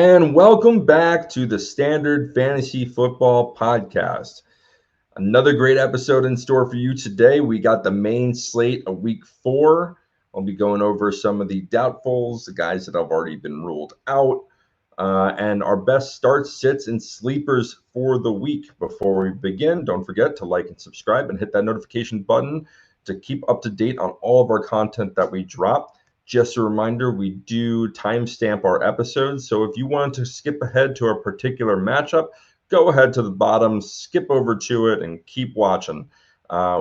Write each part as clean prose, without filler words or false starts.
And welcome back to the Standard Fantasy Football Podcast. Another great episode in store for you today. We got the main slate of week 4. I'll be going over some of the doubtfuls, the guys that have already been ruled out, and our best starts, sits, and sleepers for the week. Before we begin, don't forget to like and subscribe and hit that notification button to keep up to date on all of our content that we drop. Just a reminder, we do timestamp our episodes. So if you want to skip ahead to a particular matchup, go ahead to the bottom, skip over to it, and keep watching.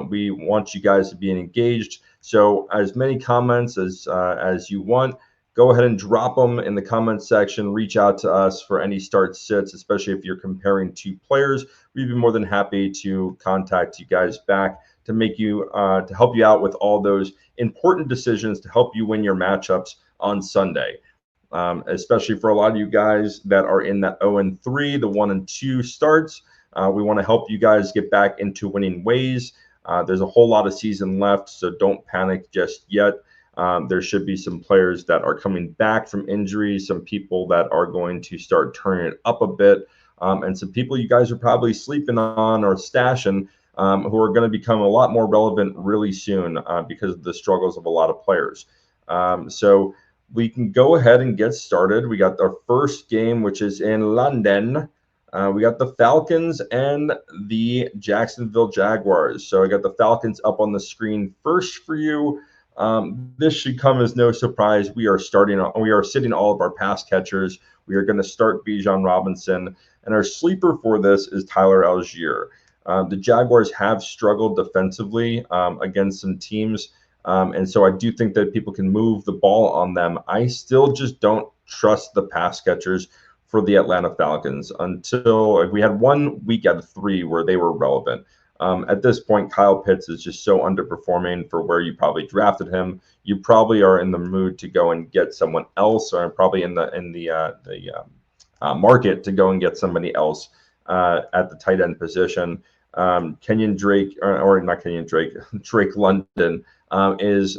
We want you guys to be engaged. So as many comments as you want, go ahead and drop them in the comments section. Reach out to us for any start sits, especially if you're comparing two players. We'd be more than happy to contact you guys back to make you to help you out with all those important decisions to help you win your matchups on Sunday. Especially for a lot of you guys that are in that 0-3, the 1-2 starts. We want to help you guys get back into winning ways. There's a whole lot of season left, so don't panic just yet. There should be some players that are coming back from injuries, some people that are going to start turning it up a bit, and some people you guys are probably sleeping on or stashing who are going to become a lot more relevant really soon because of the struggles of a lot of players. So we can go ahead and get started. We got our first game, which is in London. We got the Falcons and the Jacksonville Jaguars. So I got the Falcons up on the screen first for you. This should come as no surprise. We are sitting all of our pass catchers. We are going to start Bijan Robinson, and our sleeper for this is Tyler Algier. The Jaguars have struggled defensively against some teams, and so I do think that people can move the ball on them. I still just don't trust the pass catchers for the Atlanta Falcons until we had 1 week out of 3 where they were relevant. At this point, Kyle Pitts is just so underperforming for where you probably drafted him. You probably are in the mood to go and get someone else, or probably in the market to go and get somebody else at the tight end position. Kenyon Drake, or not Kenyon Drake, Drake London is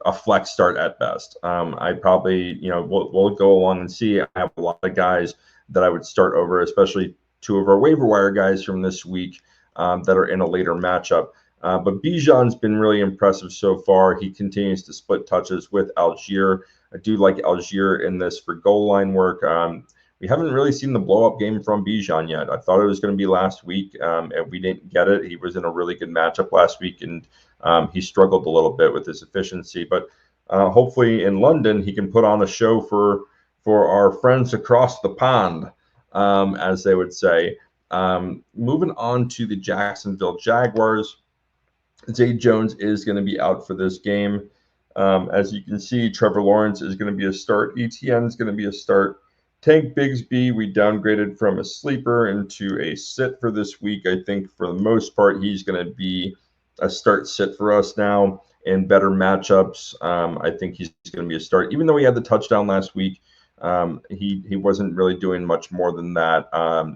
a flex start at best. I probably, we'll go along and see. I have a lot of guys that I would start over, especially 2 of our waiver wire guys from this week that are in a later matchup. But Bijan's been really impressive so far. He continues to split touches with Algier. I do like Algier in this for goal line work. We haven't really seen the blow-up game from Bijan yet. I thought it was going to be last week, and we didn't get it. He was in a really good matchup last week, and he struggled a little bit with his efficiency. But hopefully in London, he can put on a show for our friends across the pond, as they would say. Moving on to the Jacksonville Jaguars, Zay Jones is going to be out for this game. As you can see, Trevor Lawrence is going to be a start. ETN is going to be a start. Tank Bigsby, we downgraded from a sleeper into a sit for this week. I think for the most part, he's going to be a start sit for us now in better matchups. I think he's going to be a start. Even though he had the touchdown last week, he wasn't really doing much more than that.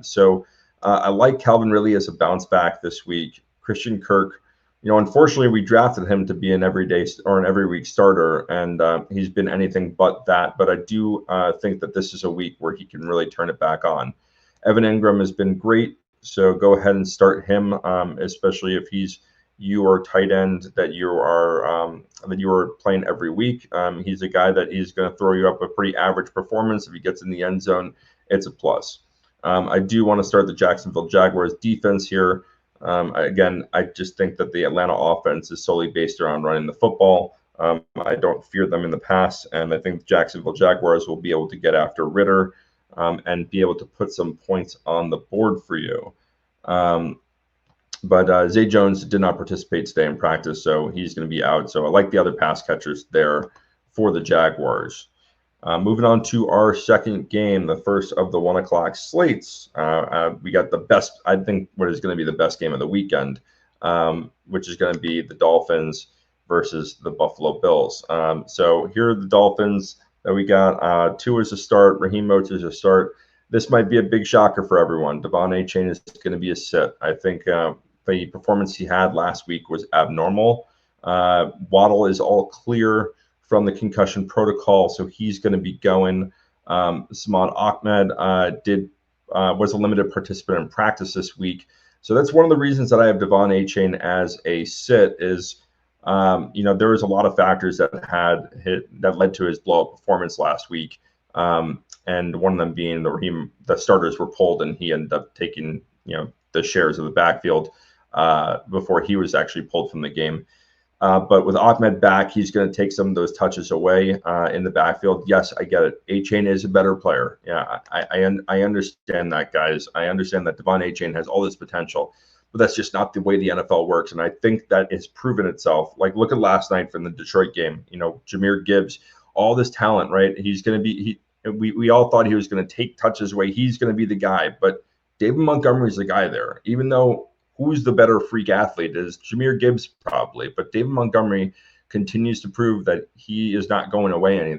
So I like Calvin Ridley as a bounce back this week. Christian Kirk, unfortunately, we drafted him to be an everyday or an every week starter, and he's been anything but that. But I do think that this is a week where he can really turn it back on. Evan Ingram has been great, so go ahead and start him, especially if he's your tight end that you are playing every week. He's a guy that he's going to throw you up a pretty average performance. If he gets in the end zone, it's a plus. I do want to start the Jacksonville Jaguars defense here. Again, I just think that the Atlanta offense is solely based around running the football. I don't fear them in the pass, and I think the Jacksonville Jaguars will be able to get after Ritter and be able to put some points on the board for you. But Zay Jones did not participate today in practice, so he's going to be out. So I like the other pass catchers there for the Jaguars. Moving on to our second game, the first of the 1 o'clock slates. We got the best, I think, what is going to be the best game of the weekend, which is going to be the Dolphins versus the Buffalo Bills. So here are the Dolphins that we got. Tua is a start. Raheem Mostert is a start. This might be a big shocker for everyone. Devon Achane is going to be a sit. I think the performance he had last week was abnormal. Waddle is all clear from the concussion protocol, so he's going to be going. Samad Ahmed was a limited participant in practice this week. So that's one of the reasons that I have Devon Achane as a sit is, there was a lot of factors that led to his blow up performance last week. And one of them being the starters were pulled and he ended up taking, the shares of the backfield before he was actually pulled from the game. But with Ahmed back, he's going to take some of those touches away in the backfield. Yes, I get it. Achane is a better player. Yeah, I understand that, guys. I understand that Devon Achane has all this potential, but that's just not the way the NFL works. And I think that it's proven itself. Like, look at last night from the Detroit game. Jahmyr Gibbs, all this talent, right? He's going to be. We all thought he was going to take touches away. He's going to be the guy, but David Montgomery's the guy there. Even though who's the better freak athlete is Jahmyr Gibbs probably, but David Montgomery continues to prove that he is not going away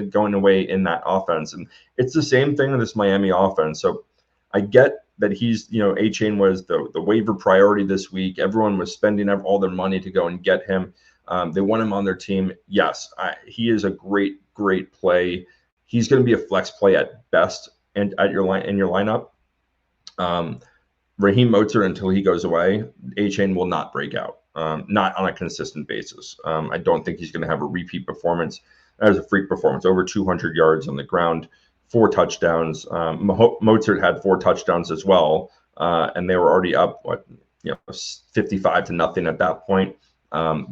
going away in that offense. And it's the same thing in this Miami offense. So I get that Achane was the waiver priority this week. Everyone was spending all their money to go and get him. They want him on their team. Yes, he is a great play. He's going to be a flex play at best and in your lineup. Raheem Mostert, until he goes away, Achane will not break out, not on a consistent basis. I don't think he's going to have a repeat performance. That was a freak performance, over 200 yards on the ground, 4 touchdowns. Mostert had 4 touchdowns as well, and they were already up 55-0 at that point.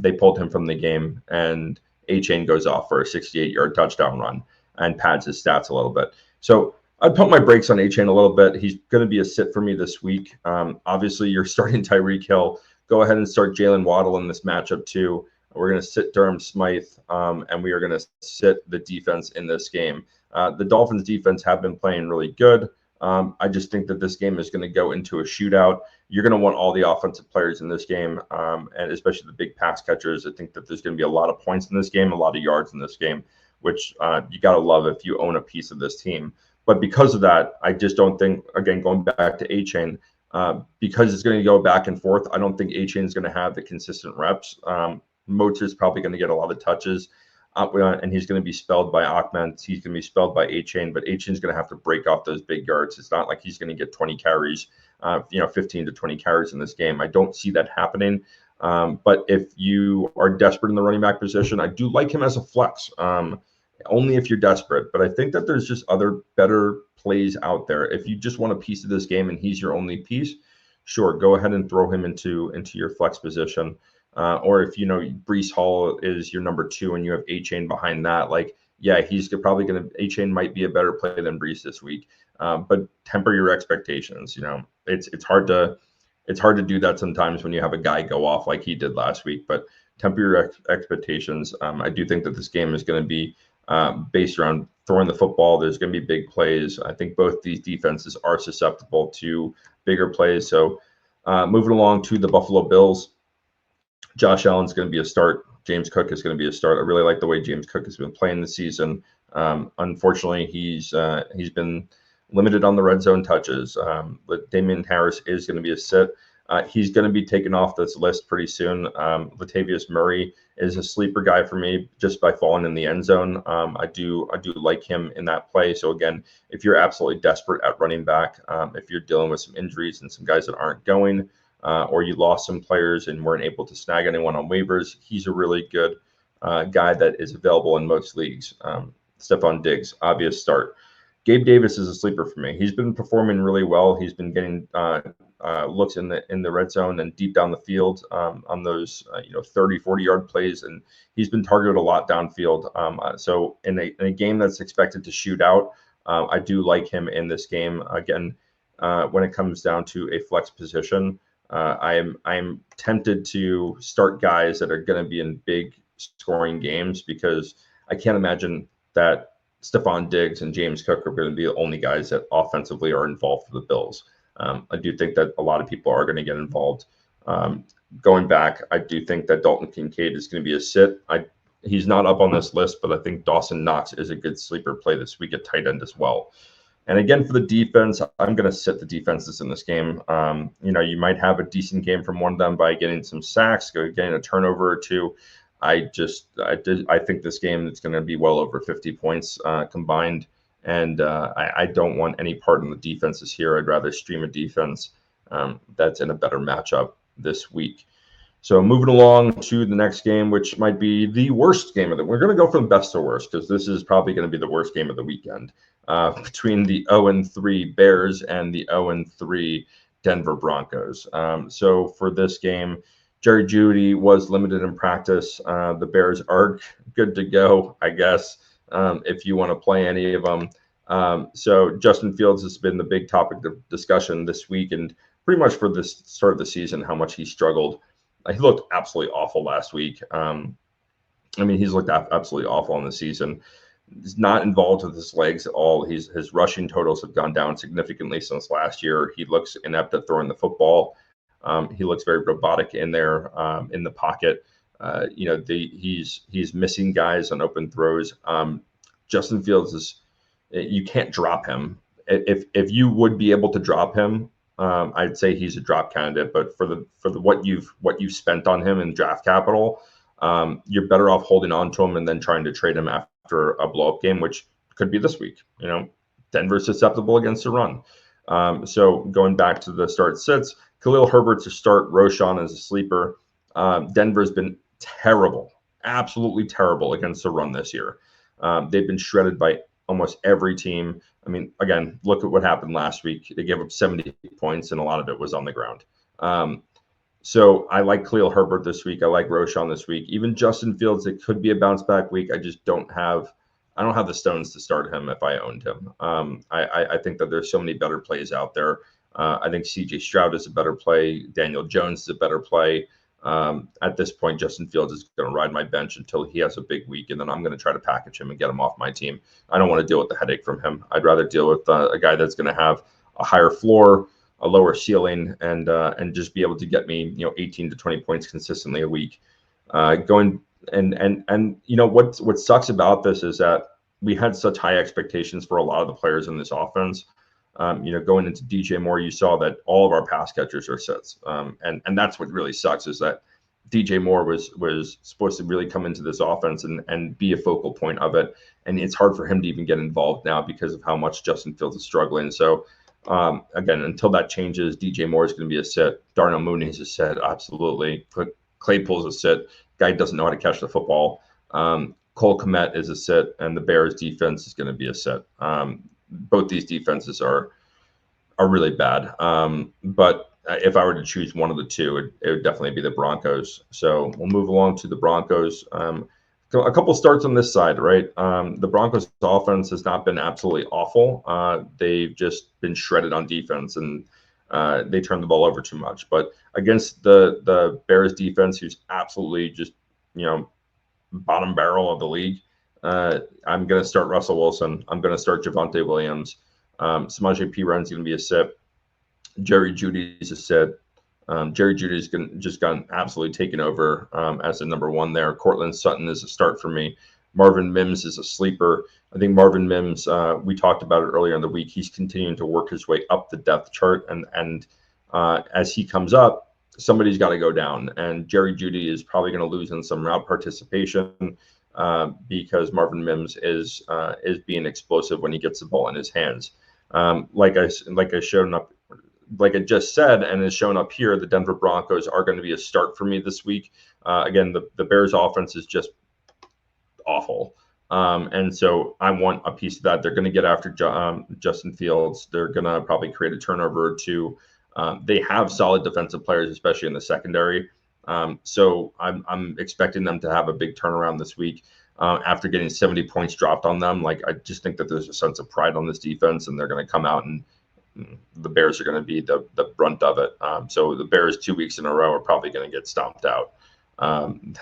They pulled him from the game, and Achane goes off for a 68-yard touchdown run and pads his stats a little bit. So I'd pump my brakes on Achane a little bit. He's going to be a sit for me this week. Obviously, you're starting Tyreek Hill. Go ahead and start Jalen Waddle in this matchup too. We're going to sit Durham Smythe, and we are going to sit the defense in this game. The Dolphins defense have been playing really good. I just think that this game is going to go into a shootout. You're going to want all the offensive players in this game, and especially the big pass catchers. I think that there's going to be a lot of points in this game, a lot of yards in this game, which you got to love if you own a piece of this team. But because of that, I just don't think, again, going back to Achane, because it's going to go back and forth, I don't think Achane is going to have the consistent reps. Mostert's probably going to get a lot of touches, and he's going to be spelled by Ahmed. He's going to be spelled by Achane, but Achane's going to have to break off those big yards. It's not like he's going to get 20 carries, 15 to 20 carries in this game. I don't see that happening. But if you are desperate in the running back position, I do like him as a flex. Only if you're desperate. But I think that there's just other better plays out there. If you just want a piece of this game and he's your only piece, sure, go ahead and throw him into your flex position. Or if Breece Hall is your number 2 and you have Achane behind that, he's probably Achane might be a better play than Breece this week. But temper your expectations. It's hard to do that sometimes when you have a guy go off like he did last week. But temper your expectations. I do think that this game is going to be based around throwing the football. There's going to be big plays. I think both these defenses are susceptible to bigger plays. So moving along to the Buffalo Bills, Josh Allen's going to be a start. James Cook is going to be a start. I really like the way James Cook has been playing this season. Unfortunately, he's been limited on the red zone touches. But Damian Harris is going to be a sit. He's going to be taken off this list pretty soon. Latavius Murray is a sleeper guy for me just by falling in the end zone. I do like him in that play. So again, if you're absolutely desperate at running back, if you're dealing with some injuries and some guys that aren't going, or you lost some players and weren't able to snag anyone on waivers, he's a really good guy that is available in most leagues. Stephon Diggs, obvious start. Gabe Davis is a sleeper for me. He's been performing really well. He's been getting looks in the red zone and deep down the field on those 30, 40-yard plays, and he's been targeted a lot downfield. So in a game that's expected to shoot out, I do like him in this game. Again, when it comes down to a flex position, I'm tempted to start guys that are going to be in big scoring games because I can't imagine that Stephon Diggs and James Cook are going to be the only guys that offensively are involved for the Bills. I do think that a lot of people are going to get involved. Going back, I do think that Dalton Kincaid is going to be a sit. He's not up on this list, but I think Dawson Knox is a good sleeper play this week at tight end as well. And again, for the defense, I'm going to sit the defenses in this game. You might have a decent game from one of them by getting some sacks, getting a turnover or two. I think this game is going to be well over 50 points combined. And I don't want any part in the defenses here. I'd rather stream a defense that's in a better matchup this week. So moving along to the next game, which might be the worst game of the. We're going to go from best to worst because this is probably going to be the worst game of the weekend between the 0-3 Bears and the 0-3 Denver Broncos. So for this game, Jerry Jeudy was limited in practice. The Bears are good to go, I guess, if you want to play any of them. So Justin Fields has been the big topic of discussion this week and pretty much for this start of the season, how much he struggled. He looked absolutely awful last week. He's looked absolutely awful in the season. He's not involved with his legs at all. His rushing totals have gone down significantly since last year. He looks inept at throwing the football. He looks very robotic in there in the pocket. He's missing guys on open throws. Justin Fields you can't drop him. If you would be able to drop him, I'd say he's a drop candidate, but for what you've spent on him in draft capital, you're better off holding on to him and then trying to trade him after a blow-up game, which could be this week. Denver's susceptible against the run. So going back to the start sits, Khalil Herbert's a start, Roschon is a sleeper. Denver's been terrible, absolutely terrible against the run this year. They've been shredded by almost every team. Again, look at what happened last week. They gave up 70 points, and a lot of it was on the ground. So I like Khalil Herbert this week. I like Roschon this week. Even Justin Fields, it could be a bounce back week. I just don't have the stones to start him if I owned him. I think that there's so many better plays out there. I think CJ Stroud is a better play. Daniel Jones is a better play. At this point, Justin Fields is going to ride my bench until he has a big week, and then I'm going to try to package him and get him off my team. I don't want to deal with the headache from him. I'd rather deal with a guy that's going to have a higher floor, a lower ceiling, and just be able to get me 18 to 20 points consistently a week. What sucks about this is that we had such high expectations for a lot of the players in this offense. Going into DJ Moore, you saw that all of our pass catchers are sets. And that's what really sucks is that DJ Moore was supposed to really come into this offense and be a focal point of it. And it's hard for him to even get involved now because of how much Justin Fields is struggling. So, again, until that changes, DJ Moore is going to be a sit. Darnell Mooney is a sit, absolutely. Claypool's a sit. Guy doesn't know how to catch the football. Cole Kmet is a sit, and the Bears defense is going to be a sit. Both these defenses are really bad. But if I were to choose one of the two, it would definitely be the Broncos. So we'll move along to the Broncos. A couple starts on this side, right? The Broncos offense has not been absolutely awful. They've just been shredded on defense, and they turn the ball over too much. But against the Bears defense, who's absolutely just, bottom barrel of the league, I'm going to start Russell Wilson. I'm going to start Javonte Williams. Samaje Perine is going to be a sit. Jerry Jeudy is a sit. Jerry Jeudy is just gotten absolutely taken over as the number one there. Cortland Sutton is a start for me. Marvin Mims is a sleeper. I think Marvin Mims, we talked about it earlier in the week. He's continuing to work his way up the depth chart. And as he comes up, somebody's got to go down. And Jerry Jeudy is probably going to lose in some route participation because Marvin Mims is being explosive when he gets the ball in his hands. Like I just said, and is shown up here, the Denver Broncos are going to be a start for me this week. Again, the Bears offense is just awful. And so I want a piece of that. They're going to get after Justin Fields. They're going to probably create a turnover or two. They have solid defensive players, especially in the secondary. So I'm expecting them to have a big turnaround this week after getting 70 points dropped on them. Like, I just think that there's a sense of pride on this defense, and they're going to come out and the Bears are going to be the brunt of it. So the Bears 2 weeks in a row are probably going to get stomped out.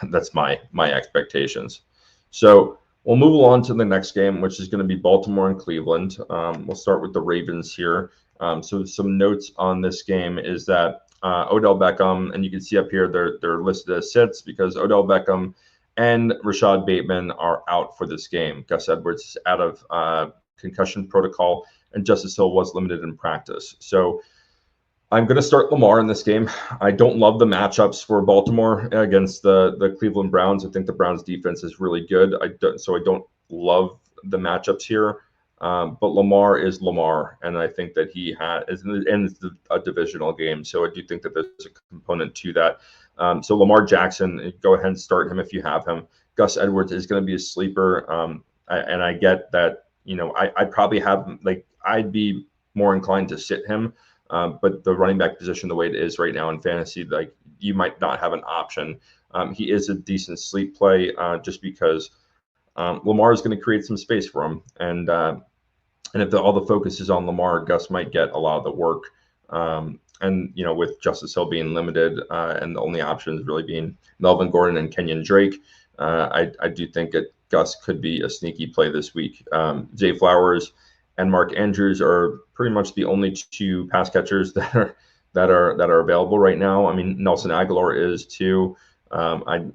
That's my expectations. So we'll move along to the next game, which is going to be Baltimore and Cleveland. We'll start with the Ravens here. So some notes on this game is that Odell Beckham, and you can see up here they're listed as sits because Odell Beckham and Rashad Bateman are out for this game. Gus Edwards is out of concussion protocol, and Justice Hill was limited in practice. So I'm going to start Lamar in this game. I don't love the matchups for Baltimore against the Cleveland Browns. I think the Browns defense is really good. I don't love the matchups here. But Lamar is Lamar, and I think that he is a divisional game, so I do think that there's a component to that. So Lamar Jackson, go ahead and start him if you have him. Gus Edwards is going to be a sleeper, and I get that. I'd probably have I'd be more inclined to sit him, but the running back position, the way it is right now in fantasy, you might not have an option. He is a decent sleep play just because Lamar is going to create some space for him, and if all the focus is on Lamar, Gus might get a lot of the work. And with Justice Hill being limited and the only options really being Melvin Gordon and Kenyon Drake, I do think that Gus could be a sneaky play this week. Zay Flowers and Mark Andrews are pretty much the only two pass catchers that are available right now. I mean, Nelson Aguilar is too. I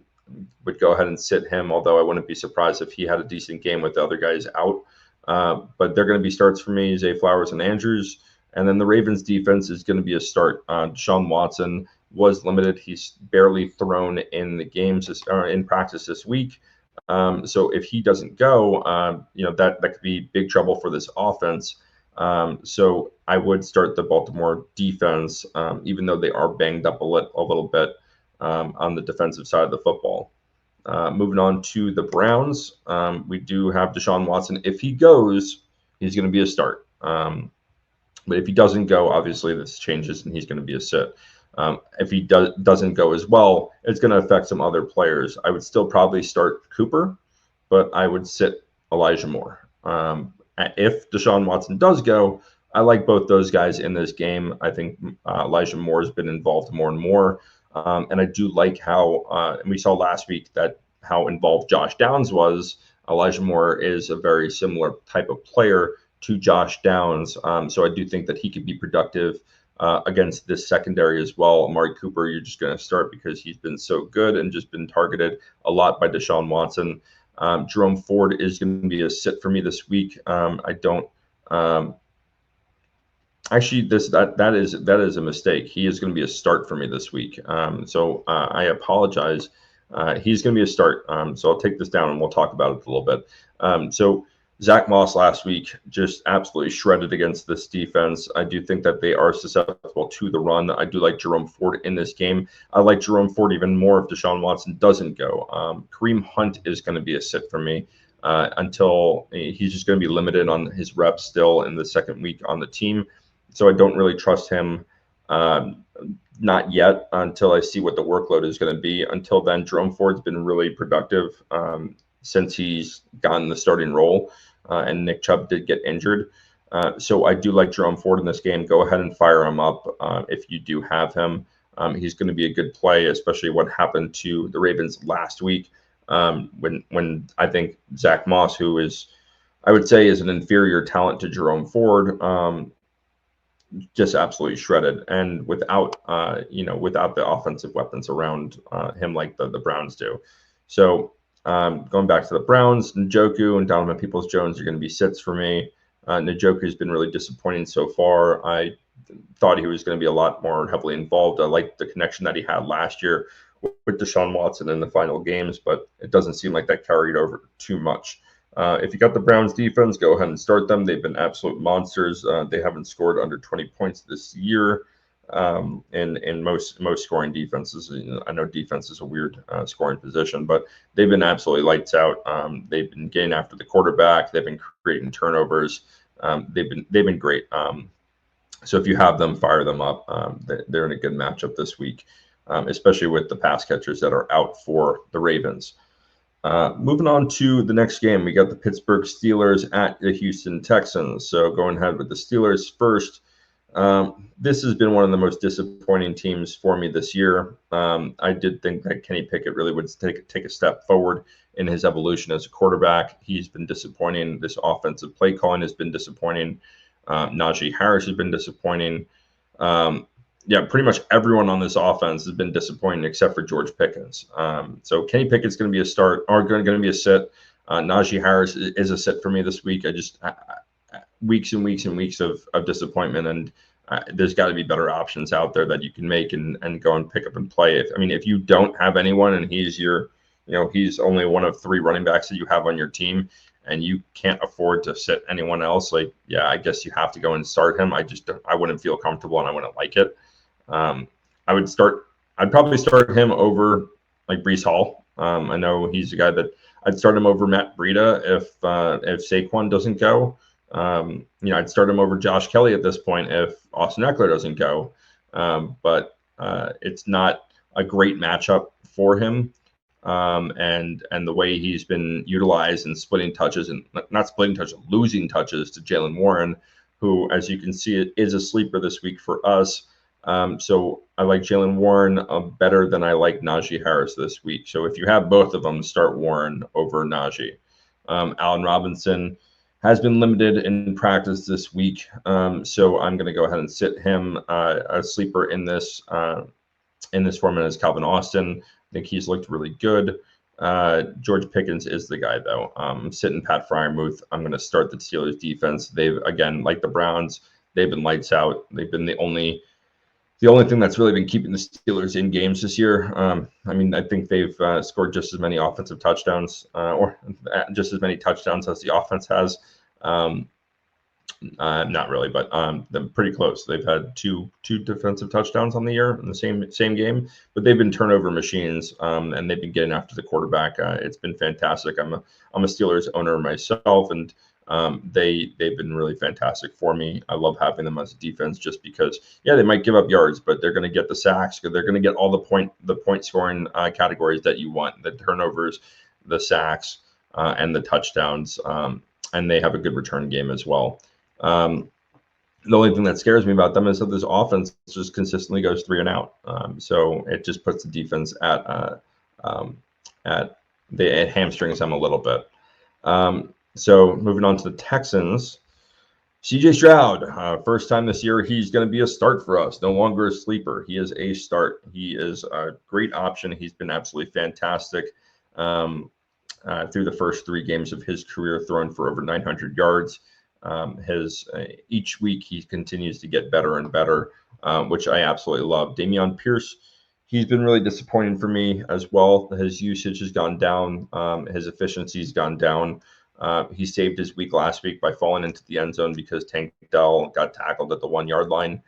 would go ahead and sit him, although I wouldn't be surprised if he had a decent game with the other guys out. But they're going to be starts for me, Zay Flowers and Andrews. And then the Ravens defense is going to be a start. Deshaun Watson was limited. He's barely thrown in the games in practice this week. So if he doesn't go, that could be big trouble for this offense. So I would start the Baltimore defense, even though they are banged up a little bit on the defensive side of the football. Moving on to the Browns, we do have Deshaun Watson. If he goes, he's going to be a start. But if he doesn't go, obviously this changes and he's going to be a sit. If he doesn't go as well, it's going to affect some other players. I would still probably start Cooper, but I would sit Elijah Moore. If Deshaun Watson does go, I like both those guys in this game. I think Elijah Moore has been involved more and more. And I do like how, and we saw last week how involved Josh Downs was. Elijah Moore is a very similar type of player to Josh Downs. So I do think that he could be productive against this secondary as well. Amari Cooper, you're just going to start because he's been so good and just been targeted a lot by Deshaun Watson. Jerome Ford is going to be a sit for me this week. I don't. Actually, that is a mistake. He is going to be a start for me this week. So I apologize. He's going to be a start. So I'll take this down and we'll talk about it a little bit. So Zach Moss last week just absolutely shredded against this defense. I do think that they are susceptible to the run. I do like Jerome Ford in this game. I like Jerome Ford even more if Deshaun Watson doesn't go. Kareem Hunt is going to be a sit for me until he's just going to be limited on his reps still in the second week on the team. So I don't really trust him, not yet, until I see what the workload is going to be. Until then, Jerome Ford's been really productive since he's gotten the starting role, and Nick Chubb did get injured. So I do like Jerome Ford in this game. Go ahead and fire him up if you do have him. He's going to be a good play, especially what happened to the Ravens last week when I think Zach Moss, who I would say is an inferior talent to Jerome Ford, just absolutely shredded, and without the offensive weapons around him like the Browns do. So going back to the Browns, Njoku and Donovan Peoples-Jones are going to be sits for me. Njoku has been really disappointing so far. I thought he was going to be a lot more heavily involved. I liked the connection that he had last year with Deshaun Watson in the final games, but it doesn't seem like that carried over too much. If you got the Browns defense, go ahead and start them. They've been absolute monsters. They haven't scored under 20 points this year in most scoring defenses. I know defense is a weird scoring position, but they've been absolutely lights out. They've been getting after the quarterback. They've been creating turnovers. They've been great. So if you have them, fire them up. They're in a good matchup this week, especially with the pass catchers that are out for the Ravens. Moving on to the next game, we got the Pittsburgh Steelers at the Houston Texans. So going ahead with the Steelers first. This has been one of the most disappointing teams for me this year. I did think that Kenny Pickett really would take a step forward in his evolution as a quarterback. He's been disappointing. This offensive play calling has been disappointing. Najee Harris has been disappointing. Pretty much everyone on this offense has been disappointing except for George Pickens. So Kenny Pickett's going to be a start, or going to be a sit. Najee Harris is a sit for me this week. Weeks and weeks and weeks of disappointment, and there's got to be better options out there that you can make and go and pick up and play. If you don't have anyone and he's he's only one of three running backs that you have on your team, and you can't afford to sit anyone else, like, yeah, I guess you have to go and start him. I wouldn't feel comfortable and I wouldn't like it. I'd probably start him over like Breece Hall. I know he's a guy that I'd start him over Matt Breida if Saquon doesn't go. I'd start him over Josh Kelly at this point if Austin Eckler doesn't go. But it's not a great matchup for him. And the way he's been utilized and splitting touches, and not splitting touches, losing touches to Jaylen Warren, who, as you can see, is a sleeper this week for us. So I like Jaylen Warren better than I like Najee Harris this week. So if you have both of them, start Warren over Najee. Allen Robinson has been limited in practice this week, so I'm going to go ahead and sit him. A sleeper in this format is Calvin Austin. I think he's looked really good. George Pickens is the guy, though. I'm sitting Pat Freiermuth. I'm going to start the Steelers defense. They've, again, like the Browns, they've been lights out. They've been the only thing that's really been keeping the Steelers in games this year. I think they've scored just as many offensive touchdowns, or just as many touchdowns as the offense has. Not really, but they're pretty close. They've had two defensive touchdowns on the year in the same game, but they've been turnover machines, and they've been getting after the quarterback. It's been fantastic. I'm a Steelers owner myself, and they've been really fantastic for me. I love having them as a defense just because, yeah, they might give up yards, but they're going to get the sacks, because they're going to get all the point scoring categories that you want: the turnovers, the sacks, and the touchdowns. And they have a good return game as well. The only thing that scares me about them is that this offense just consistently goes 3 and out. So it just puts the defense it hamstrings them a little bit. So moving on to the Texans, CJ Stroud, first time this year, he's going to be a start for us. No longer a sleeper. He is a start. He is a great option. He's been absolutely fantastic through the first 3 games of his career, throwing for over 900 yards. Each week he continues to get better and better, which I absolutely love. Dameon Pierce, he's been really disappointing for me as well. His usage has gone down. His efficiency has gone down. He saved his week last week by falling into the end zone because Tank Dell got tackled at the 1-yard line.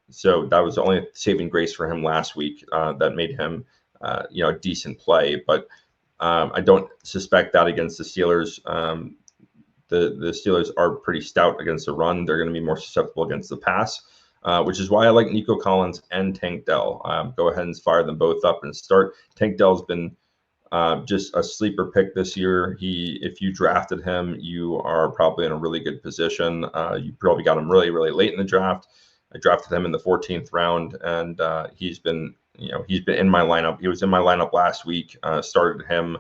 So that was the only saving grace for him last week that made him a decent play. But I don't suspect that against the Steelers. The Steelers are pretty stout against the run. They're going to be more susceptible against the pass, which is why I like Nico Collins and Tank Dell. Go ahead and fire them both up and start. Tank Dell's been just a sleeper pick this year. If you drafted him, you are probably in a really good position. You probably got him really, really late in the draft. I drafted him in the 14th round, and he's been in my lineup. He was in my lineup last week. Started him.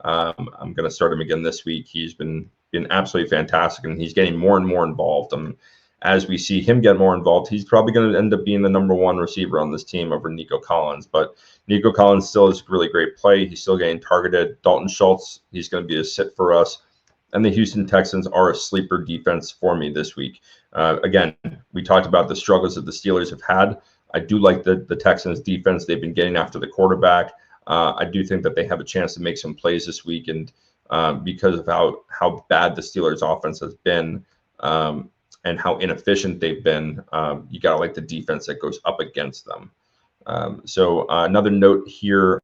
I'm going to start him again this week. He's been absolutely fantastic, and he's getting more and more involved. As we see him get more involved, he's probably going to end up being the number 1 receiver on this team over Nico Collins. But Nico Collins still is a really great play. He's still getting targeted. Dalton Schultz, he's going to be a sit for us. And the Houston Texans are a sleeper defense for me this week. Again, we talked about the struggles that the Steelers have had. I do like the Texans defense. They've been getting after the quarterback. I do think that they have a chance to make some plays this week, and because of how bad the Steelers offense has been, and how inefficient they've been, you got to like the defense that goes up against them. So another note here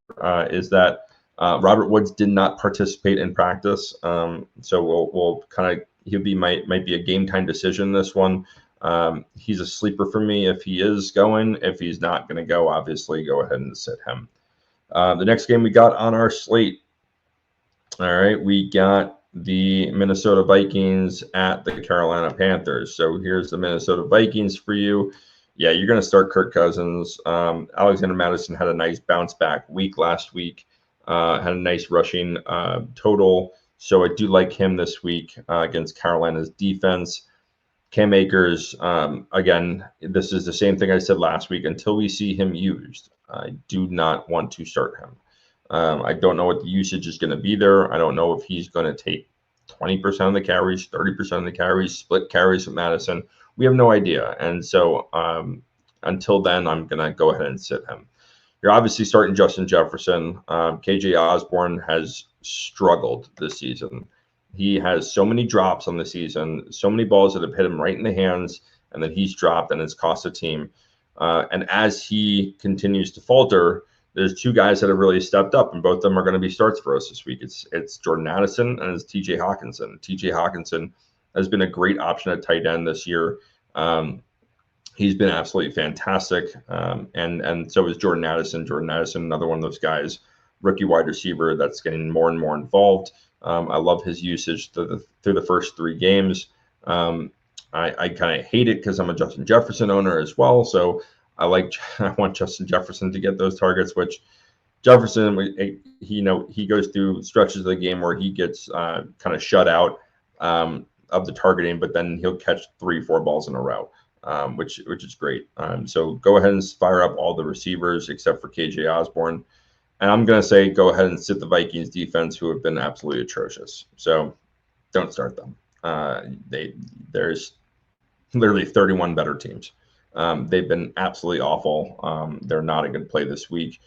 is that Robert Woods did not participate in practice. So we'll kind of, might be a game time decision, this one. He's a sleeper for me if he is going. If he's not going to go, obviously go ahead and sit him. The next game we got on our slate. All right, we got the Minnesota Vikings at the Carolina Panthers. So here's the Minnesota Vikings for you. Yeah, you're going to start Kirk Cousins. Alexander Mattison had a nice bounce back week last week, had a nice rushing total. So I do like him this week against Carolina's defense. Cam Akers, again, this is the same thing I said last week. Until we see him used, I do not want to start him. I don't know what the usage is going to be there. I don't know if he's going to take 20% of the carries, 30% of the carries, split carries with Madison. We have no idea. And so until then, I'm going to go ahead and sit him. You're obviously starting Justin Jefferson. KJ Osborne has struggled this season. He has so many drops on the season, so many balls that have hit him right in the hands, and then he's dropped, and it's cost the team. And as he continues to falter, there's two guys that have really stepped up, and both of them are going to be starts for us this week. It's Jordan Addison and it's T.J. Hawkinson. T.J. Hawkinson has been a great option at tight end this year. He's been absolutely fantastic, and so is Jordan Addison. Jordan Addison, another one of those guys, rookie wide receiver that's getting more and more involved. I love his usage through the first three games. I kind of hate it because I'm a Justin Jefferson owner as well, so I want Justin Jefferson to get those targets. Which Jefferson, he goes through stretches of the game where he gets kind of shut out of the targeting, but then he'll catch 3-4 balls in a row. Which is great. So go ahead and fire up all the receivers except for KJ Osborne. And I'm going to say go ahead and sit the Vikings defense, who have been absolutely atrocious. So don't start them. There's literally 31 better teams. They've been absolutely awful. They're not a good play this week.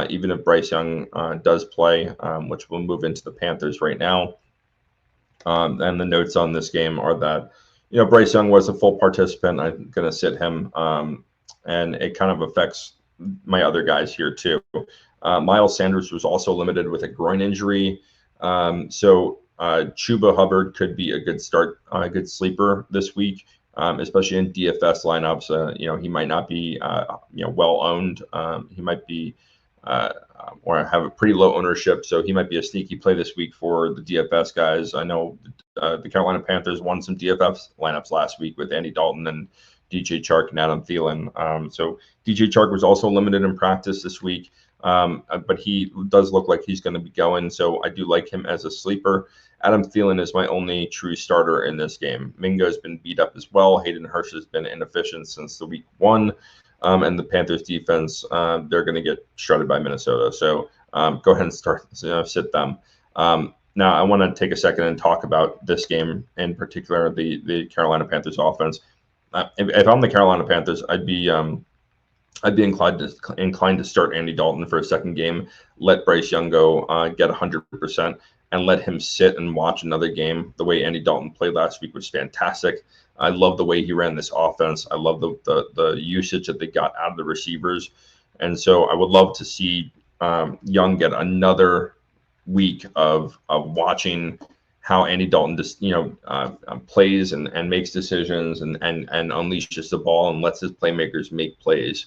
Even if Bryce Young does play, which we'll move into the Panthers right now. And the notes on this game are that, Bryce Young was a full participant. I'm going to sit him, and it kind of affects my other guys here too. Miles Sanders was also limited with a groin injury. So Chuba Hubbard could be a good start, a good sleeper this week, especially in DFS lineups. He might not be, well owned. He might be, or have a pretty low ownership. So he might be a sneaky play this week for the DFS guys. I know the Carolina Panthers won some DFS lineups last week with Andy Dalton and DJ Chark and Adam Thielen. So DJ Chark was also limited in practice this week, but he does look like he's going to be going. So I do like him as a sleeper. Adam Thielen is my only true starter in this game. Mingo's been beat up as well. Hayden Hurst has been inefficient since the week one. And the Panthers defense, they're going to get shredded by Minnesota. So go ahead and sit them. Now, I want to take a second and talk about this game in particular, the Carolina Panthers offense. If I'm the Carolina Panthers, I'd be inclined to start Andy Dalton for a second game, let Bryce Young go get 100%, and let him sit and watch another game. The way Andy Dalton played last week was fantastic. I love the way he ran this offense. I love the usage that they got out of the receivers. And so I would love to see Young get another week of watching how Andy Dalton just plays and makes decisions and unleashes the ball and lets his playmakers make plays,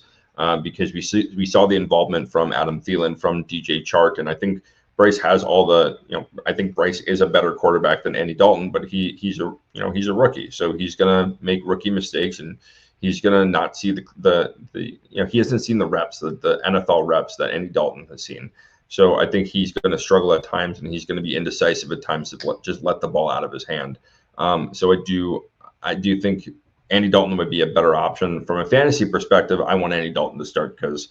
because we saw the involvement from Adam Thielen, from DJ Chark, and I think Bryce has all the I think Bryce is a better quarterback than Andy Dalton, but he's a rookie, so he's gonna make rookie mistakes, and he's gonna not see the he hasn't seen the reps, the NFL reps that Andy Dalton has seen. So I think he's going to struggle at times, and he's going to be indecisive at times to just let the ball out of his hand. So I do think Andy Dalton would be a better option from a fantasy perspective. I want Andy Dalton to start because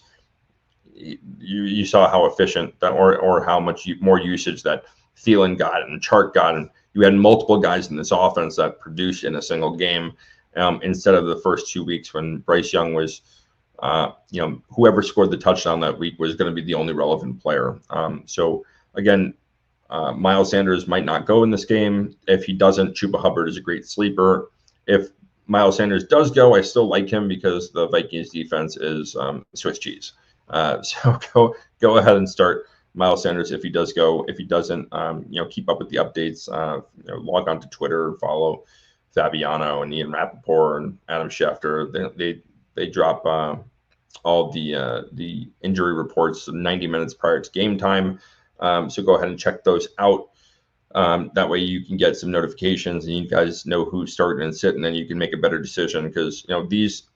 you saw how efficient that, or how much more usage that Thielen got and Chark got, and you had multiple guys in this offense that produced in a single game, instead of the first 2 weeks when Bryce Young was. Whoever scored the touchdown that week was going to be the only relevant player. So again, Miles Sanders might not go in this game. If he doesn't, Chuba Hubbard is a great sleeper. If Miles Sanders does go, I still like him because the Vikings defense is Swiss cheese. So go ahead and start Miles Sanders if he does go. If he doesn't, keep up with the updates. Log on to Twitter, follow Fabiano and Ian Rappaport and Adam Schefter. They drop all the injury reports 90 minutes prior to game time. So go ahead and check those out. That way you can get some notifications and you guys know who's starting and sitting, and then you can make a better decision, because these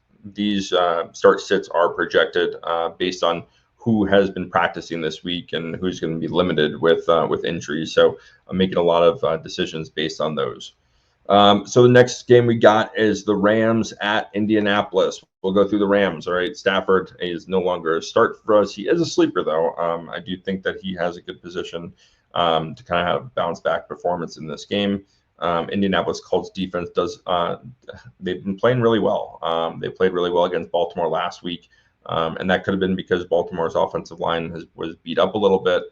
start sits are projected based on who has been practicing this week and who's going to be limited with injuries. So I'm making a lot of decisions based on those. So the next game we got is the Rams at Indianapolis. We'll go through the Rams. All right. Stafford is no longer a start for us. He is a sleeper, though. I do think that he has a good position to kind of have a bounce back performance in this game. Indianapolis Colts defense they've been playing really well. They played really well against Baltimore last week. And that could have been because Baltimore's offensive line was beat up a little bit.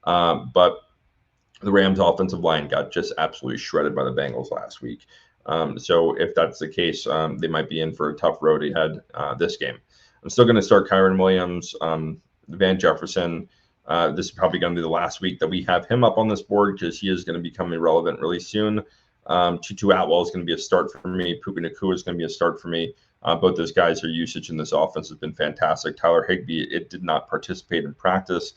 But The Rams offensive line got just absolutely shredded by the Bengals last week. So if that's the case, they might be in for a tough road ahead this game. I'm still going to start Kyren Williams, Van Jefferson. This is probably going to be the last week that we have him up on this board because he is going to become irrelevant really soon. Tutu Atwell is going to be a start for me. Puka Nacua is going to be a start for me. Both those guys, their usage in this offense has been fantastic. Tyler Higbee, it did not participate in practice.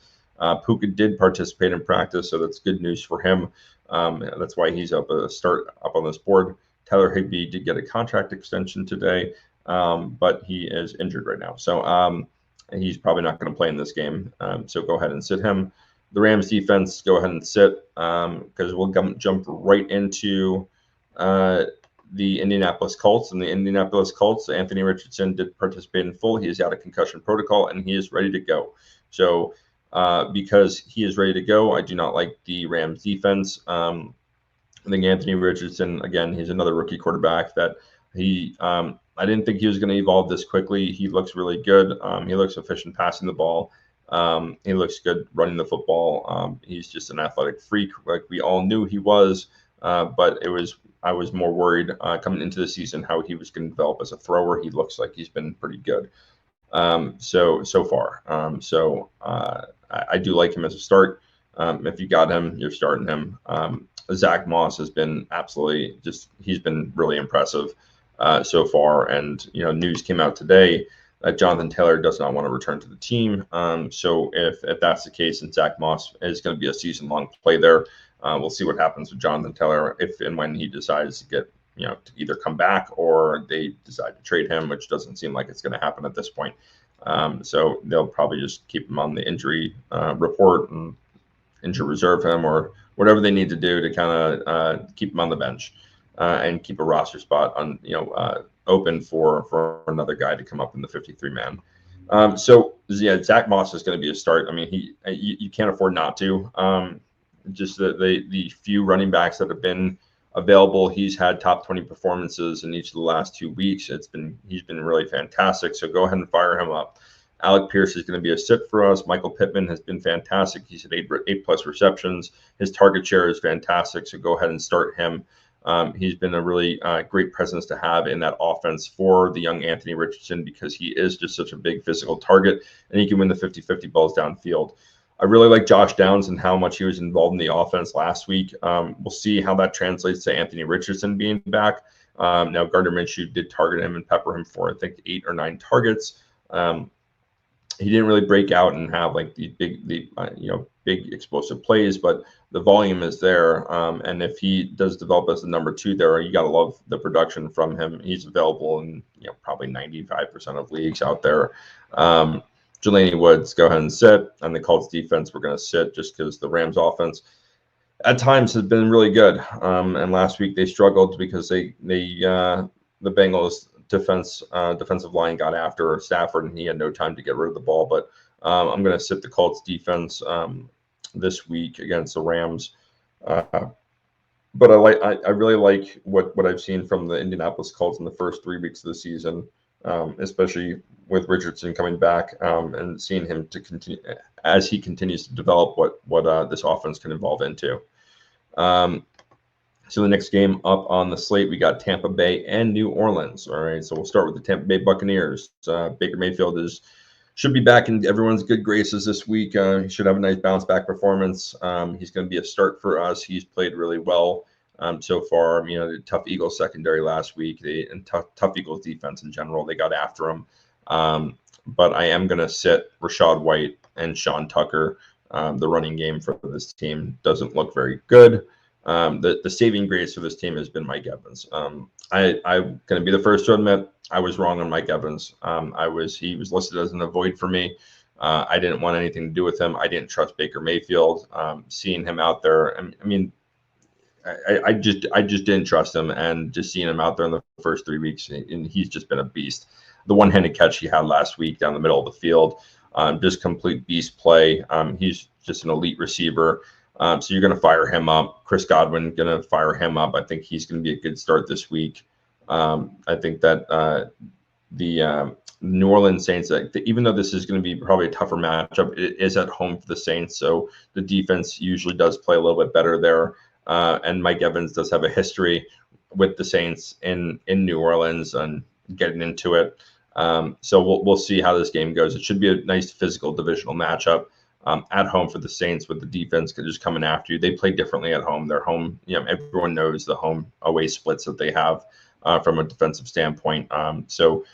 Puka did participate in practice, so that's good news for him. That's why he's up on this board. Tyler Higbee did get a contract extension today, but he is injured right now. So he's probably not going to play in this game. So go ahead and sit him. The Rams defense, go ahead and sit because we'll jump right into the Indianapolis Colts. And the Indianapolis Colts, Anthony Richardson did participate in full. He is out of concussion protocol, and he is ready to go. So because he is ready to go, I do not like the Rams defense. I think Anthony Richardson, again, he's another rookie quarterback that I didn't think he was going to evolve this quickly. He looks really good. He looks efficient passing the ball. He looks good running the football. He's just an athletic freak, like we all knew he was. But I was more worried coming into the season how he was going to develop as a thrower. He looks like he's been pretty good so far. I do like him as a start. If you got him, you're starting him. Zach Moss has been absolutely he's been really impressive so far. And, news came out today that Jonathan Taylor does not want to return to the team. So if that's the case and Zach Moss is going to be a season-long play there, we'll see what happens with Jonathan Taylor if and when he decides to get, to either come back or they decide to trade him, which doesn't seem like it's going to happen at this point. So they'll probably just keep him on the injury report and injury reserve him or whatever they need to do to kind of keep him on the bench and keep a roster spot on, open for another guy to come up in the 53-man. Zach Moss is going to be a start. I mean, you can't afford not to. Just the few running backs that have been available, he's had top 20 performances in each of the last 2 weeks. He's been really fantastic. So go ahead and fire him up. Alec Pierce is going to be a sit for us. Michael Pittman has been fantastic. He's had eight plus receptions. His target share is fantastic. So go ahead and start him. He's been a really great presence to have in that offense for the young Anthony Richardson because he is just such a big physical target and he can win the 50-50 balls downfield. I really like Josh Downs and how much he was involved in the offense last week. We'll see how that translates to Anthony Richardson being back. Now Gardner Minshew did target him and pepper him for, I think, 8 or 9 targets. He didn't really break out and have like the big explosive plays, but the volume is there. And if he does develop as the number 2 there, you got to love the production from him. He's available in probably 95% of leagues out there. Jelani Woods, go ahead and sit. And the Colts defense, we're going to sit just because the Rams offense at times has been really good. And last week they struggled because the Bengals defensive line got after Stafford and he had no time to get rid of the ball. But I'm going to sit the Colts defense this week against the Rams. But I really like what I've seen from the Indianapolis Colts in the first 3 weeks of the season, especially with Richardson coming back and seeing him to continue as he continues to develop what this offense can evolve into. So the next game up on the slate, we got Tampa Bay and New Orleans. All right, so we'll start with the Tampa Bay Buccaneers. Baker Mayfield should be back in everyone's good graces this week. He should have a nice bounce back performance. He's going to be a start for us. He's played really well so far. The tough Eagles secondary last week, and tough Eagles defense in general. They got after him. But I am going to sit Rachaad White and Sean Tucker. The running game for this team doesn't look very good. The saving grace for this team has been Mike Evans. I'm going to be the first to admit I was wrong on Mike Evans. He was listed as an avoid for me. I didn't want anything to do with him. I didn't trust Baker Mayfield. Seeing him out there, I just didn't trust him, and just seeing him out there in the first 3 weeks, and he's just been a beast. The one-handed catch he had last week down the middle of the field, just complete beast play. He's just an elite receiver. So you're going to fire him up. Chris Godwin going to fire him up. I think he's going to be a good start this week. I think that the New Orleans Saints, even though this is going to be probably a tougher matchup, it is at home for the Saints, so the defense usually does play a little bit better there. And Mike Evans does have a history with the Saints in New Orleans and getting into it. So we'll see how this game goes. It should be a nice physical divisional matchup at home for the Saints, with the defense just coming after you. They play differently at home. They're home. Everyone knows the home away splits that they have from a defensive standpoint. So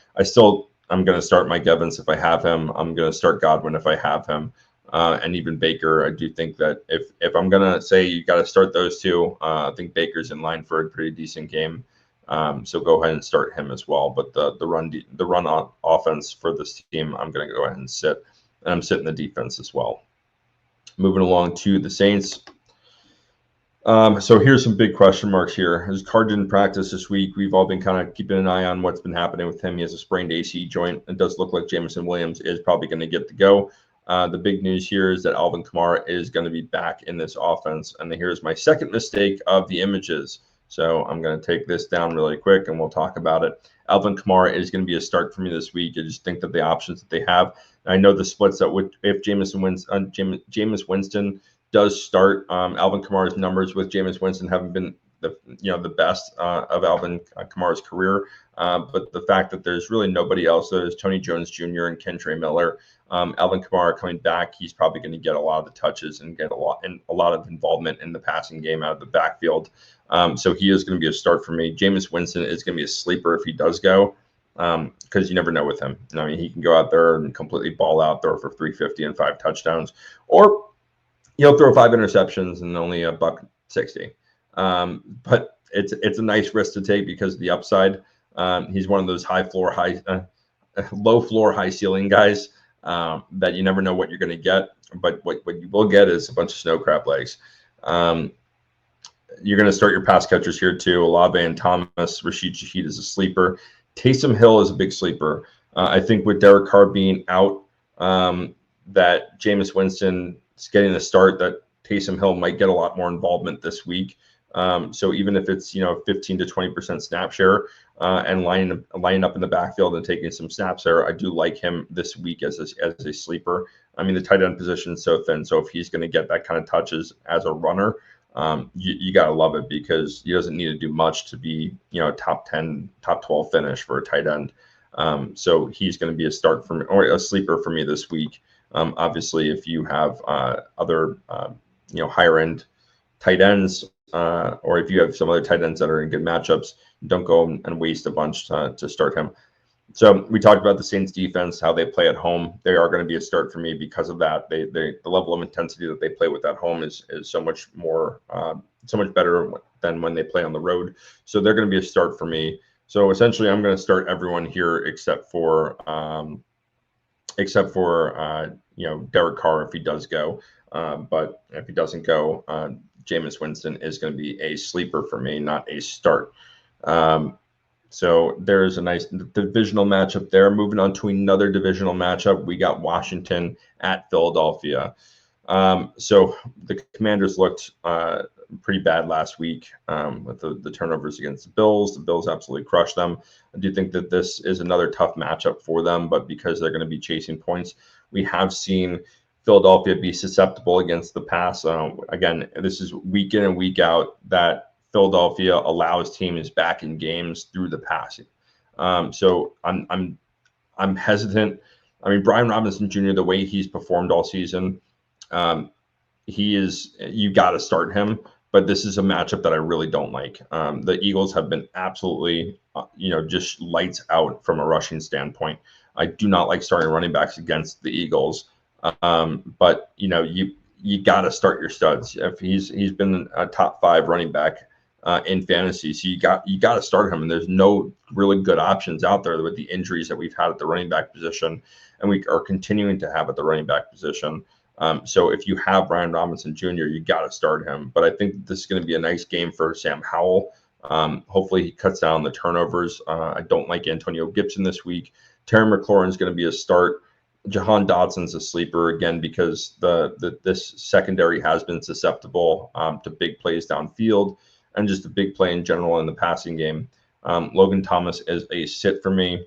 I'm going to start Mike Evans if I have him. I'm going to start Godwin if I have him. And even Baker. I do think that if I'm going to say you got to start those two, I think Baker's in line for a pretty decent game. So go ahead and start him as well. But the run offense for this team, I'm going to go ahead and sit. And I'm sitting the defense as well. Moving along to the Saints. So here's some big question marks here. His Carr didn't practice this week. We've all been kind of keeping an eye on what's been happening with him. He has a sprained AC joint. It does look like Jameson Williams is probably going to get to go. The big news here is that Alvin Kamara is going to be back in this offense. And here's my second mistake of the images. So I'm going to take this down really quick and we'll talk about it. Alvin Kamara is going to be a start for me this week. I just think that the options that they have, I know the splits that would, if Jameis Winston does start, Alvin Kamara's numbers with Jameis Winston haven't been the best of Alvin Kamara's career. But the fact that there's really nobody else, there's Tony Jones Jr. and Kentre Miller. Alvin Kamara coming back, he's probably going to get a lot of the touches and get a lot of involvement in the passing game out of the backfield. So he is going to be a start for me. Jameis Winston is going to be a sleeper if he does go, because you never know with him. I mean, he can go out there and completely ball out, throw for 350 and 5 touchdowns, or he'll throw 5 interceptions and only $160. But it's a nice risk to take because of the upside. He's one of those low floor, high ceiling guys that you never know what you're going to get. But what you will get is a bunch of snow crab legs. You're going to start your pass catchers here too. Olave and Thomas. Rashid Shaheed is a sleeper. Taysom Hill is a big sleeper. I think with Derek Carr being out, that Jameis Winston is getting a start, that Taysom Hill might get a lot more involvement this week. So even if it's 15 to 20% snap share and lining up in the backfield and taking some snaps there, I do like him this week as a sleeper. I mean, the tight end position is so thin, so if he's going to get that kind of touches as a runner, you got to love it, because he doesn't need to do much to be top 10, top 12 finish for a tight end. So he's going to be a start for me, or a sleeper for me this week. Obviously, if you have other higher end tight ends, or if you have some other tight ends that are in good matchups, don't go and waste a bunch to start him. So we talked about the Saints defense, how they play at home. They are going to be a start for me because of that. The level of intensity that they play with at home is so much more, so much better than when they play on the road. So they're going to be a start for me. So essentially, I'm going to start everyone here except for Derek Carr if he does go. But if he doesn't go, Jameis Winston is going to be a sleeper for me, not a start. So there's a nice divisional matchup there. Moving on to another divisional matchup, we got Washington at Philadelphia. So the Commanders looked pretty bad last week with the turnovers against the Bills. The Bills absolutely crushed them. I do think that this is another tough matchup for them, but because they're going to be chasing points, we have seen Philadelphia be susceptible against the pass. Again, this is week in and week out that Philadelphia allows teams back in games through the passing. So I'm hesitant. I mean, Brian Robinson Jr., the way he's performed all season, you got to start him. But this is a matchup that I really don't like. The Eagles have been absolutely, just lights out from a rushing standpoint. I do not like starting running backs against the Eagles. But you got to start your studs. If he's been a top 5 running back in fantasy, so you got to start him. And there's no really good options out there with the injuries that we've had at the running back position, and we are continuing to have at the running back position. So if you have Brian Robinson Jr., you got to start him. But I think this is going to be a nice game for Sam Howell. Hopefully he cuts down the turnovers. I don't like Antonio Gibson this week. Terry McLaurin is going to be a start. Jahan Dodson's a sleeper again because this secondary has been susceptible to big plays downfield and just a big play in general in the passing game. Logan Thomas is a sit for me.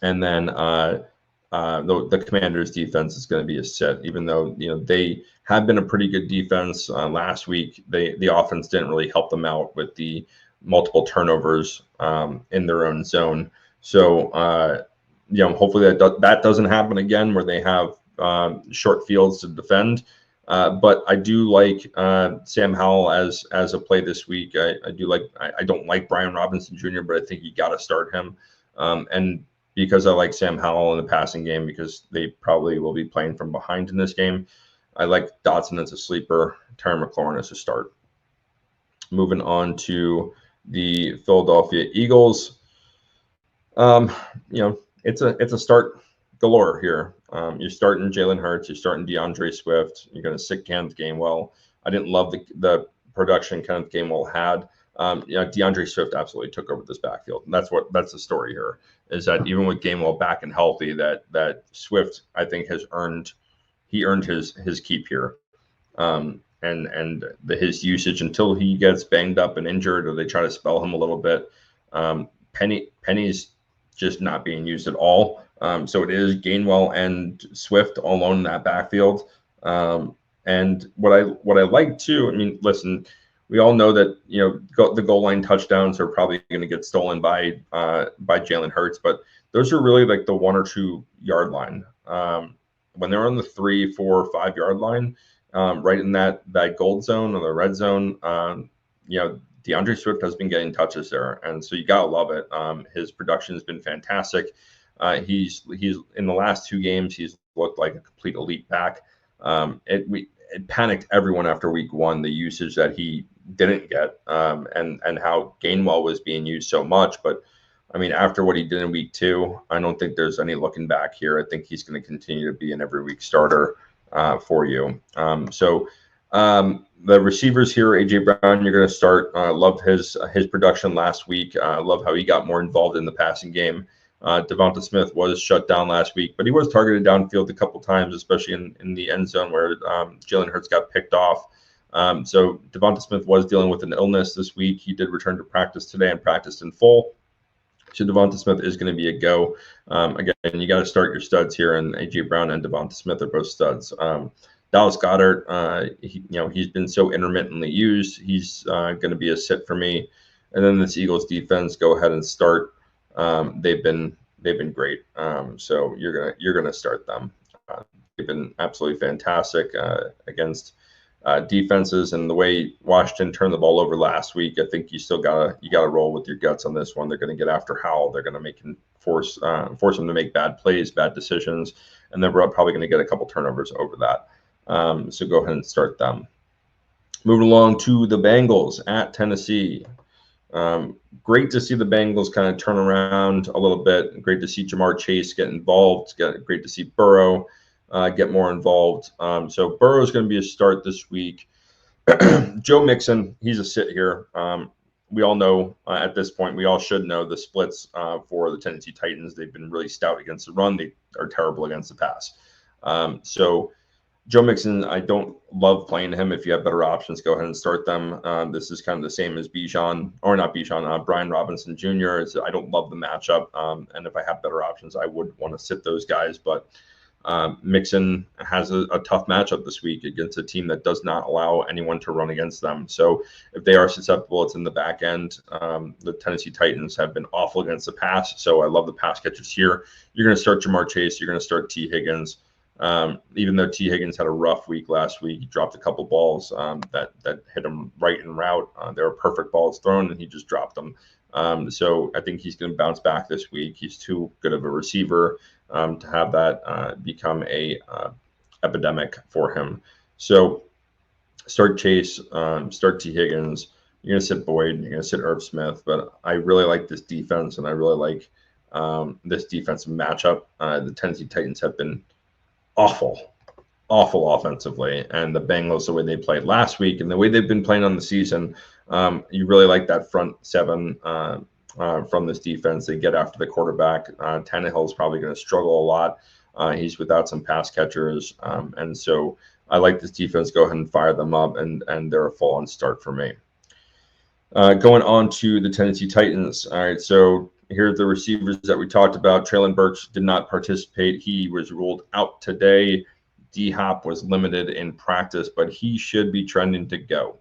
And then the Commanders' defense is going to be a sit, even though they have been a pretty good defense. Last week, the offense didn't really help them out with the multiple turnovers in their own zone. So hopefully that doesn't happen again, where they have short fields to defend. But I do like Sam Howell as a play this week. I do like. I don't like Brian Robinson Jr., but I think you got to start him. And because I like Sam Howell in the passing game, because they probably will be playing from behind in this game, I like Dotson as a sleeper, Terry McLaurin as a start. Moving on to the Philadelphia Eagles. It's a start galore here. You're starting Jalen Hurts, you're starting DeAndre Swift, you're going to sit Kenneth Gainwell. I didn't love the production Kenneth Gainwell had. DeAndre Swift absolutely took over this backfield. And that's the story here, is that even with Gainwell back and healthy, that Swift, I think, earned his keep here. And his usage until he gets banged up and injured, or they try to spell him a little bit. Penny's just not being used at all. So it is Gainwell and Swift alone in that backfield. And what I like too, I mean, listen, we all know that the goal line touchdowns are probably going to get stolen by Jalen Hurts, but those are really like the 1 or 2 yard line. When they're on the 3, 4, 5 yard line, right in that gold zone or the red zone, DeAndre Swift has been getting touches there, and so you gotta love it. His production has been fantastic. He's in the last 2 games, he's looked like a complete elite back. It panicked everyone after week 1, the usage that he didn't get, and how Gainwell was being used so much. But I mean, after what he did in week 2, I don't think there's any looking back here. I think he's going to continue to be an every week starter for you. The receivers here, AJ Brown, you're going to start. Loved his production last week. Love how he got more involved in the passing game. Devonta Smith was shut down last week, but he was targeted downfield a couple times, especially in the end zone where Jalen Hurts got picked off. So Devonta Smith was dealing with an illness this week. He did return to practice today and practiced in full. So Devonta Smith is going to be a go. Again, you got to start your studs here, and AJ Brown and Devonta Smith are both studs. Dallas Goedert, he's been so intermittently used. He's going to be a sit for me. And then this Eagles defense, go ahead and start. They've been great. So you're gonna start them. They've been absolutely fantastic against defenses, and the way Washington turned the ball over last week, I think you gotta roll with your guts on this one. They're going to get after Howell. They're going to force him to make bad plays, bad decisions, and then we're probably going to get a couple turnovers over that. So go ahead and start them. Moving along to the Bengals at Tennessee. Great to see the Bengals kind of turn around a little bit. Great to see Jamar Chase get involved. Great to see Burrow get more involved. So Burrow is going to be a start this week. Joe Mixon, he's a sit here. We all know at this point, we all should know the splits for the Tennessee Titans. They've been really stout against the run. They are terrible against the pass. So Joe Mixon, I don't love playing him. If you have better options, go ahead and start them. This is kind of the same as Brian Robinson Jr. I don't love the matchup. And if I have better options, I would want to sit those guys. But Mixon has a tough matchup this week against a team that does not allow anyone to run against them. So if they are susceptible, it's in the back end. The Tennessee Titans have been awful against the pass. So I love the pass catchers here. You're going to start Jamar Chase. You're going to start T. Higgins. Even though T. Higgins had a rough week last week, he dropped a couple balls that hit him right en route. They were perfect balls thrown, and he just dropped them. So I think he's going to bounce back this week. He's too good of a receiver to have that become a epidemic for him. So start Chase, start T. Higgins. You're going to sit Boyd. You're going to sit Irv Smith. But I really like this defense, and I really like this defensive matchup. The Tennessee Titans have been awful offensively, and the Bengals, the way they played last week and the way they've been playing on the season, you really like that front seven from this defense. They get after the quarterback. Tannehill's probably going to struggle a lot. He's without some pass catchers, and so I like this defense. Go ahead and fire them up, and they're a full-on start for me. Going on to the Tennessee Titans. All right, so here are the receivers that we talked about. Traylon Burks did not participate. He was ruled out today. D-Hop was limited in practice, but he should be trending to go.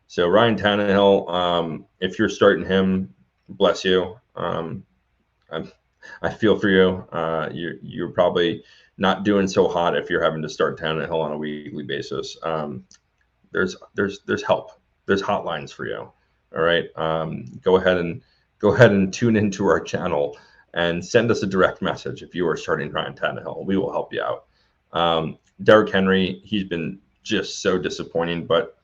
So Ryan Tannehill, if you're starting him, bless you. I feel for you. You're probably not doing so hot if you're having to start Tannehill on a weekly basis. There's help. There's hotlines for you. All right. Go ahead and tune into our channel and send us a direct message if you are starting Ryan Tannehill. We will help you out. Derrick Henry, he's been just so disappointing, but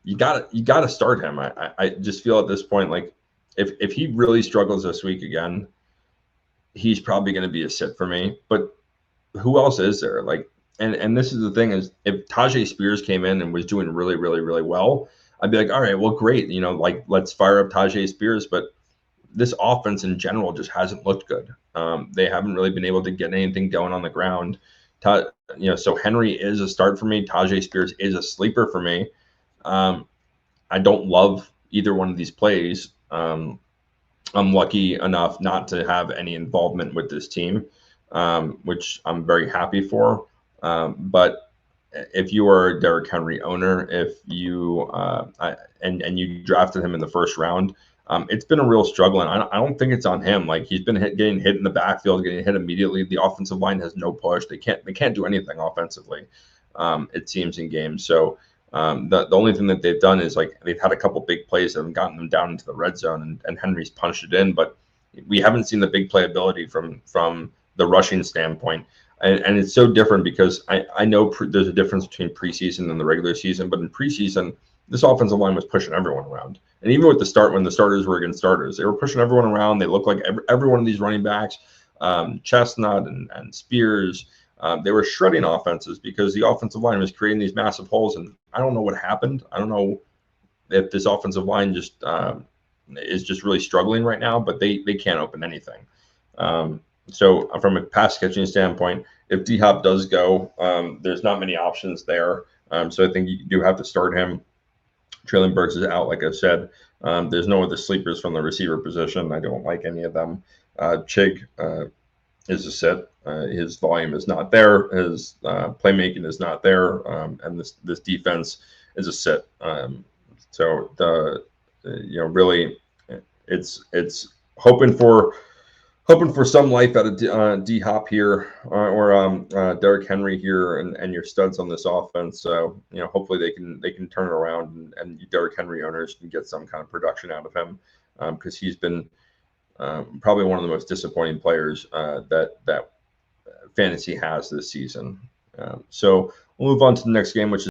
you gotta start him. I just feel at this point, like if he really struggles this week again, he's probably going to be a sit for me. But who else is there? Like, and this is the thing, is if Tajay Spears came in and was doing really, really, really well, I'd be like, all right, well, great. Like, let's fire up Tajay Spears. But this offense in general just hasn't looked good. They haven't really been able to get anything going on the ground. So Henry is a start for me. Tajay Spears is a sleeper for me. I don't love either one of these plays. I'm lucky enough not to have any involvement with this team, which I'm very happy for. But if you are a Derrick Henry owner, if you and you drafted him in the first round, it's been a real struggle. And I don't think it's on him. Like, he's been getting hit in the backfield, getting hit immediately. The offensive line has no push. They can't do anything offensively. It seems in games. So the only thing that they've done is, like, they've had a couple big plays that have gotten them down into the red zone, and Henry's punched it in. But we haven't seen the big playability from the rushing standpoint. And it's so different because I know there's a difference between preseason and the regular season, but in preseason, this offensive line was pushing everyone around. And even with when the starters were against starters, they were pushing everyone around. They looked like every one of these running backs, Chestnut and Spears, they were shredding offenses because the offensive line was creating these massive holes. And I don't know what happened. I don't know if this offensive line just is just really struggling right now, but they can't open anything. So from a pass catching standpoint, if D-Hop does go, there's not many options there. So I think you do have to start him. Traylon Burks is out, like I said. There's no other sleepers from the receiver position. I don't like any of them. Chig is a sit. His volume is not there. His playmaking is not there. And this defense is a sit. So really, it's hoping for some life out of D-Hop here, or Derrick Henry here, and your studs on this offense. So hopefully they can turn it around, and Derrick Henry owners can get some kind of production out of him, because he's been probably one of the most disappointing players that fantasy has this season. So we'll move on to the next game, which is